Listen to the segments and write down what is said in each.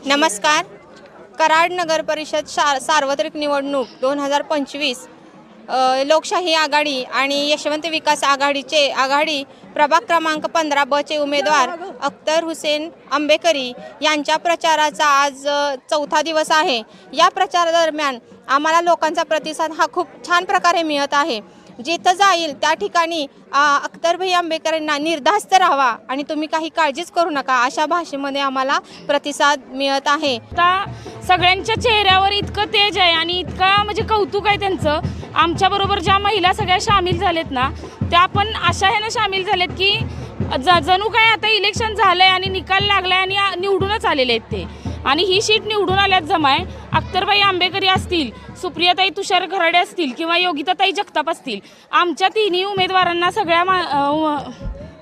नमस्कार. कराड नगर परिषद सार्वत्रिक निवडणूक 2025 लोकशाही आघाडी आणि यशवंत विकास आघाडी प्रभाग क्रमांक 15 ब चे उमेदवार अख्तर हुसेन आंबेकरी यांच्या प्रचाराचा आज चौथा दिवस आहे. या प्रचारादरम्यान आम्हाला लोकांचा प्रतिसाद हा खूप छान प्रकारे मिळत आहे. जिथं जाईल त्या ठिकाणी अख्तरभाई आंबेकरांना निर्धास्त राहावा आणि तुम्ही काही काळजीच करू नका अशा भाषेमध्ये आम्हाला प्रतिसाद मिळत आहे. आता सगळ्यांच्या चेहऱ्यावर इतकं तेज आहे आणि इतका म्हणजे कौतुक आहे त्यांचं. आमच्याबरोबर ज्या महिला सगळ्या सामील झालेत ना, त्या पण अशा ह्यानं सामील झालेत की जणू काय आता इलेक्शन झालंय आणि निकाल लागलाय आणि निवडूनच आलेले आहेत ते. आणि ही सीट निवडून आल्यात जमाय अख्तरभाई आंबेकरी असतील, सुप्रियाताई तुषार खराडे असतील किंवा योगिताताई जगताप असतील, आमच्या तिन्ही उमेदवारांना सगळ्या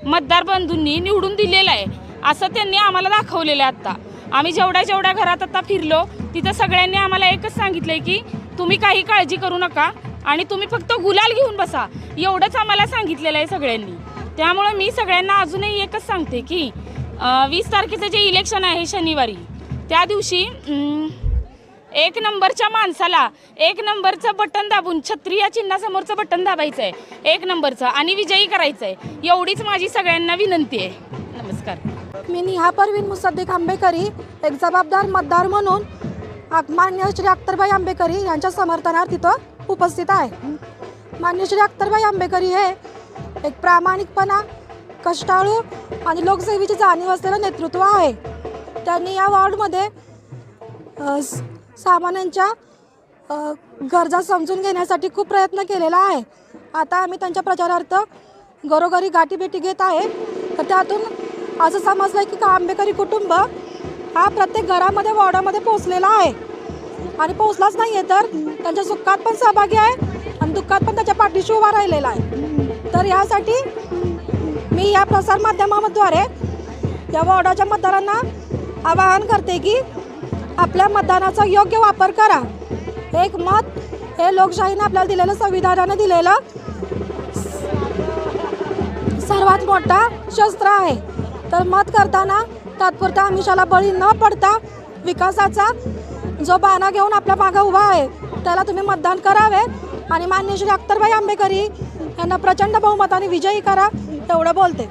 मतदार बंधूंनी निवडून दिलेलं आहे असं त्यांनी आम्हाला दाखवलेलं आहे. आत्ता आम्ही जेवढ्या घरात आता फिरलो तिथं सगळ्यांनी आम्हाला एकच सांगितलंय की तुम्ही काही काळजी करू नका आणि तुम्ही फक्त गुलाल घेऊन बसा, एवढंच आम्हाला सांगितलेलं आहे सगळ्यांनी. त्यामुळे मी सगळ्यांना अजूनही एकच सांगते की 20 तारखेचं जे इलेक्शन आहे शनिवारी, त्या दिवशी 1 नंबरच्या माणसाला 1 नंबरचं बटन दाबून छत्री या चिन्हासमोरचं बटन दाबायचं आहे, 1 नंबरचं, आणि विजयी करायचं आहे. एवढीच माझी सगळ्यांना विनंती आहे. नमस्कार. मी निहा परवीन मुसद्दिक आंबेकरी एक जबाबदार मतदार म्हणून मान्य श्री अख्तरभाई आंबेकरी यांच्या समर्थनार्थ तिथं उपस्थित आहे. मान्य श्री अख्तरभाई आंबेकरी हे एक प्रामाणिकपणा, कष्टाळू आणि लोकसेवेची जाणीव असलेलं नेतृत्व आहे. त्यांनी या वॉर्डमध्ये सामान्यांच्या गरजा समजून घेण्यासाठी खूप प्रयत्न केलेला आहे. आता आम्ही त्यांच्या प्रचारार्थ घरोघरी गाठीभेटी घेत आहे. तर त्यातून असं समजलं आहे की आंबेकरी कुटुंब हा प्रत्येक घरामध्ये वॉर्डामध्ये पोचलेला आहे आणि पोचलाच नाही आहे तर त्यांच्या सुखात पण सहभागी आहे आणि दुःखात पण त्याच्या पाठीशी उभा राहिलेला आहे. तर यासाठी मी या प्रसारमाध्यमाद्वारे या वॉर्डाच्या मतदारांना आवाहन करते की आपल्या मतदानाचा योग्य वापर करा. एक मत हे लोकशाहीने आपल्याला दिलेलं, संविधानाने दिलेलं सर्वात मोठा शस्त्र आहे. तर मत करताना तात्पुरत्या आमिषाला बळी न पडता विकासाचा जो बाणा घेऊन आपल्या मागे उभा आहे त्याला तुम्ही मतदान करावे आणि मान्य श्री अख्तरभाई आंबेकरी यांना प्रचंड बहुमताने विजयी करा, एवढं बोलते.